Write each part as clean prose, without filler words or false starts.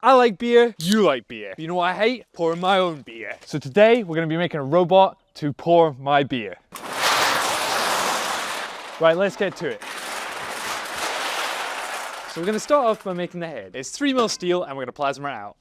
I like beer, you like beer. You know what I hate? Pouring my own beer. So today we're gonna be making a robot to pour my beer. Right, let's get to it. So we're gonna start off by making the head. It's 3mm steel and we're gonna plasma it out.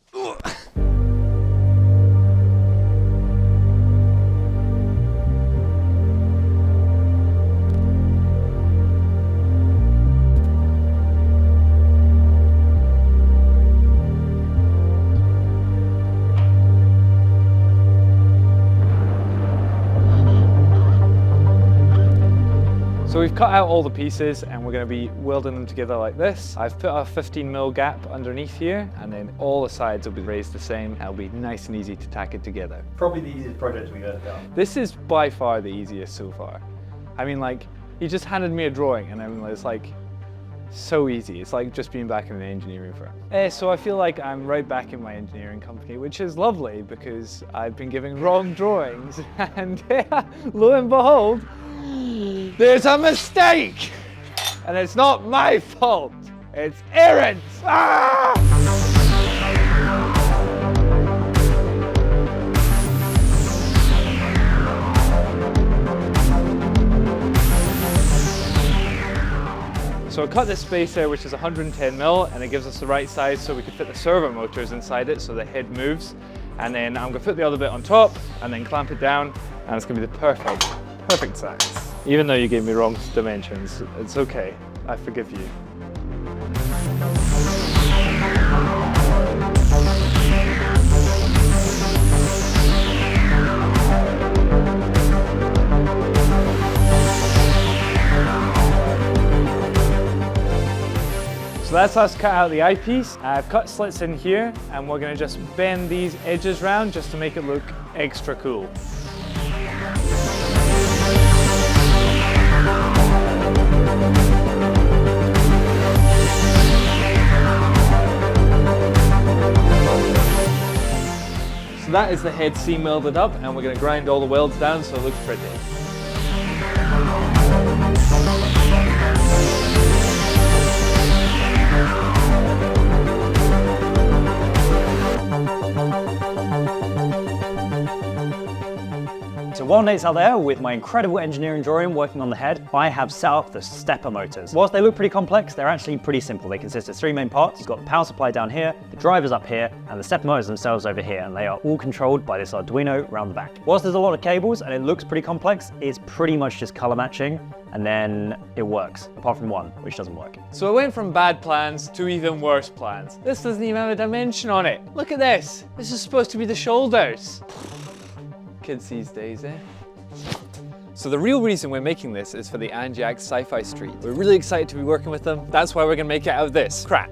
So we've cut out all the pieces and we're going to be welding them together like this. I've put a 15mm gap underneath here and then all the sides will be raised the same. It'll be nice and easy to tack it together. Probably the easiest project we've ever done. This is by far the easiest so far. I mean, like, he just handed me a drawing and it's like so easy. It's like just being back in an engineering firm. So I feel like I'm right back in my engineering company, which is lovely because I've been giving wrong drawings and lo and behold, there's a mistake! And it's not my fault, it's Aaron's! Ah! So I cut this spacer, which is 110mm, and it gives us the right size so we can fit the servo motors inside it so the head moves. And then I'm gonna put the other bit on top and then clamp it down, and it's gonna be the perfect size. Even though you gave me wrong dimensions, it's okay. I forgive you. So that's us cut out the eyepiece. I've cut slits in here and we're gonna just bend these edges round just to make it look extra cool. So that is the head seam welded up and we're going to grind all the welds down so it looks pretty. So while Nate's out there with my incredible engineering drawing working on the head, I have set up the stepper motors. Whilst they look pretty complex, they're actually pretty simple. They consist of 3 main parts. You've got the power supply down here, the drivers up here, and the stepper motors themselves over here, and they are all controlled by this Arduino around the back. Whilst there's a lot of cables and it looks pretty complex, it's pretty much just color matching, and then it works, apart from one, which doesn't work. So it went from bad plans to even worse plans. This doesn't even have a dimension on it. Look at this. This is supposed to be the shoulders. Kids these days, eh? So the real reason we're making this is for the Anjac Sci-Fi Street. We're really excited to be working with them. That's why we're gonna make it out of this crap.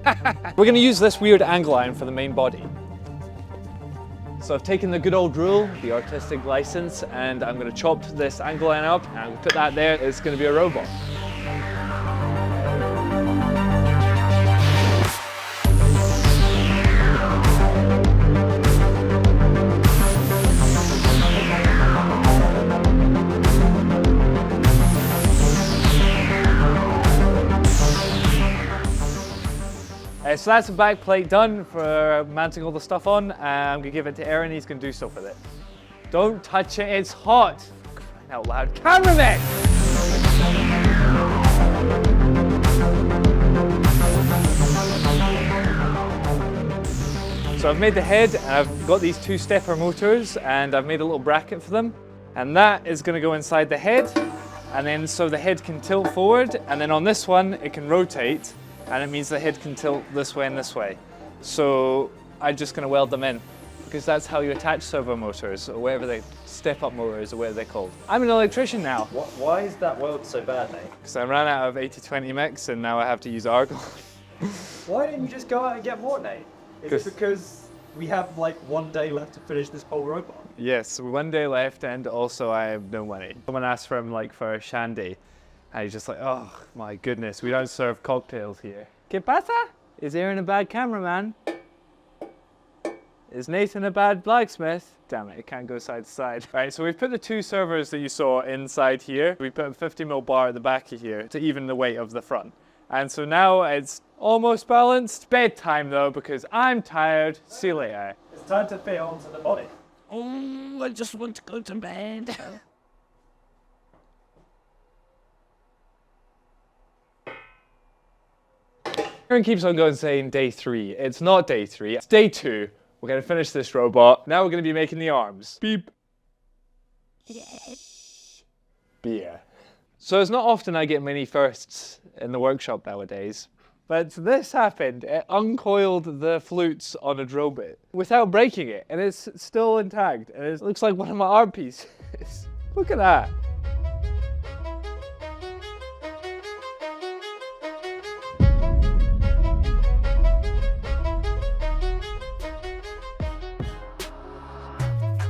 We're gonna use this weird angle iron for the main body. So I've taken the good old rule, the artistic license, and I'm gonna chop this angle iron up and I'm gonna put that there. It's gonna be a robot. So that's the back plate done for mounting all the stuff on. I'm gonna give it to Aaron, he's gonna do stuff with it. Don't touch it, it's hot. Crying out loud, cameraman! So I've made the head and I've got these 2 stepper motors and I've made a little bracket for them. And that is gonna go inside the head. And then so the head can tilt forward, and then on this one, it can rotate. And it means the head can tilt this way and this way. So I'm just gonna weld them in because that's how you attach servo motors or whatever they, step-up motors or whatever they're called. I'm an electrician now. Why is that weld so bad, Nate? Because I ran out of 80-20 mix and now I have to use argon. Why didn't you just go out and get more, Nate? Is it because we have like 1 day left to finish this whole robot? Yes, 1 day left and also I have no money. Someone asked for him like for a shandy. And he's just like, oh my goodness, we don't serve cocktails here. ¿Qué pasa? Is Aaron a bad cameraman? Is Nathan a bad blacksmith? Damn it, it can't go side to side. Right, so we've put the 2 servers that you saw inside here. We put a 50mm bar at the back of here to even the weight of the front. And so now it's Almost balanced. Bedtime though, because I'm tired. See you later. It's time to fit onto the body. Oh, I just want to go to bed. Aaron keeps on going saying day 3. It's not day 3, it's day 2. We're gonna finish this robot. Now we're gonna be making the arms. Beep. Beer. So it's not often I get many firsts in the workshop nowadays, but this happened. It uncoiled the flutes on a drill bit without breaking it, and it's still intact, and it looks like one of my art pieces. Look at that.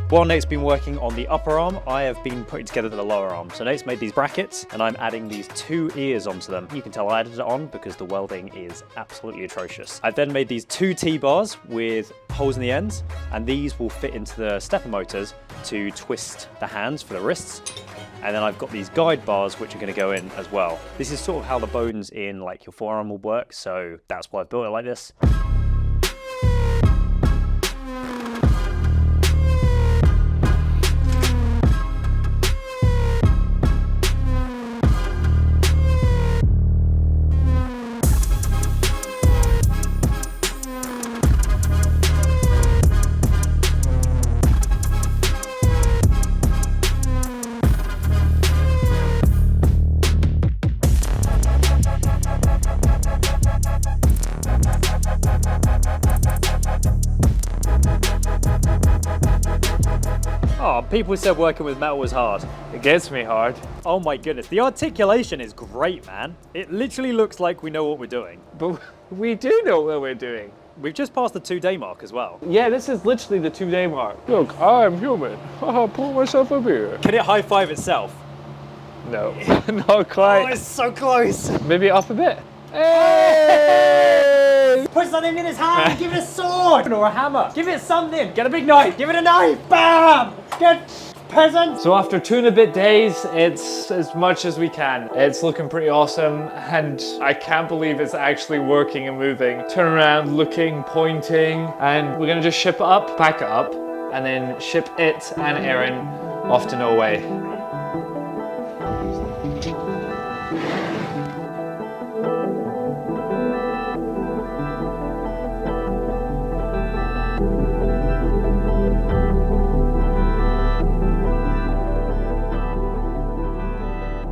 While Nate's been working on the upper arm, I have been putting together the lower arm. So Nate's made these brackets and I'm adding these 2 ears onto them. You can tell I added it on because the welding is absolutely atrocious. I've then made these 2 T-bars with holes in the ends, and these will fit into the stepper motors to twist the hands for the wrists. And then I've got these guide bars which are going to go in as well. This is sort of how the bones in like your forearm will work, so that's why I've built it like this. Oh, people said working with metal was hard. It gets me hard. Oh my goodness, the articulation is great, man. It literally looks like we know what we're doing. But we do know what we're doing. We've just passed the 2-day mark as well. Yeah, this is literally the 2-day mark. Look, I'm human. Haha, pour myself a beer. Can it high five itself? No, not quite. Oh, it's so close. Maybe up a bit. Hey! Put something in his hand, give it a sword or a hammer. Give it something, get a big knife, give it a knife, bam! Get peasant. So after 2 and a bit days, it's as much as we can. It's looking pretty awesome, and I can't believe it's actually working and moving. Turn around, looking, pointing, and we're gonna just ship it up, pack it up, and then ship it and Aaron off to Norway.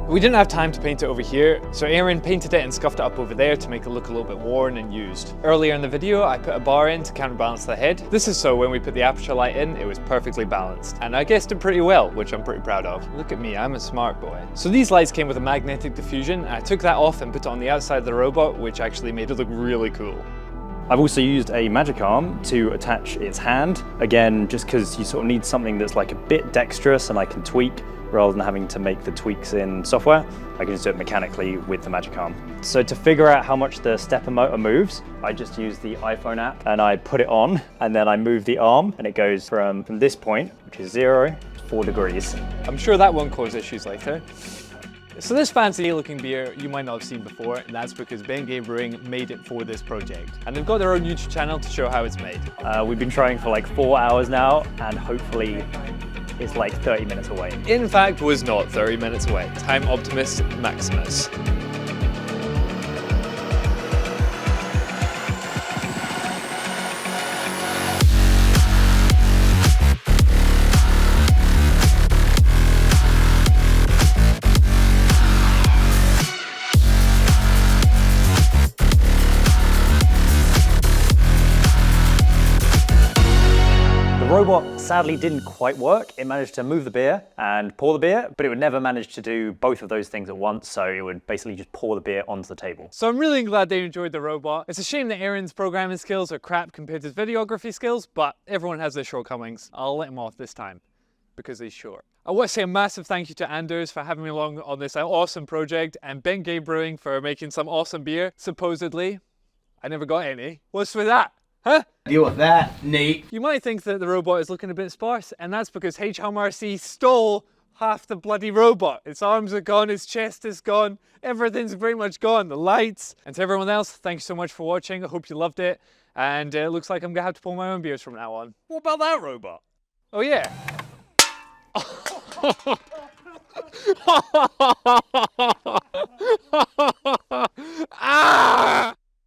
We didn't have time to paint it over here, so Aaron painted it and scuffed it up over there to make it look a little bit worn and used. Earlier in the video, I put a bar in to counterbalance the head. This is so when we put the aperture light in, it was perfectly balanced. And I guessed it pretty well, which I'm pretty proud of. Look at me, I'm a smart boy. So these lights came with a magnetic diffusion, and I took that off and put it on the outside of the robot, which actually made it look really cool. I've also used a magic arm to attach its hand. Again, just because you sort of need something that's like a bit dexterous and I can tweak rather than having to make the tweaks in software. I can just do it mechanically with the magic arm. So to figure out how much the stepper motor moves, I just use the iPhone app and I put it on and then I move the arm and it goes from this point, which is 0, to 4 degrees. I'm sure that won't cause issues later. So this fancy looking beer you might not have seen before, and that's because Bengay Brewing made it for this project. And they've got their own YouTube channel to show how it's made. We've been trying for like 4 hours now and hopefully it's like 30 minutes away. In fact, was not 30 minutes away. Time optimist Maximus. The robot sadly didn't quite work. It managed to move the beer and pour the beer, but it would never manage to do both of those things at once, so it would basically just pour the beer onto the table. So I'm really glad they enjoyed the robot. It's a shame that Aaron's programming skills are crap compared to his videography skills, but everyone has their shortcomings. I'll let him off this time, because he's short. I want to say a massive thank you to Anders for having me along on this awesome project, and Bengay Brewing for making some awesome beer, supposedly. I never got any. What's with that? Huh? Deal with that, Nate. You might think that the robot is looking a bit sparse, and that's because HMRC stole half the bloody robot. Its arms are gone, its chest is gone, everything's pretty much gone. The lights. And to everyone else, thanks so much for watching. I hope you loved it. And it looks like I'm gonna have to pull my own beers from now on. What about that robot? Oh yeah.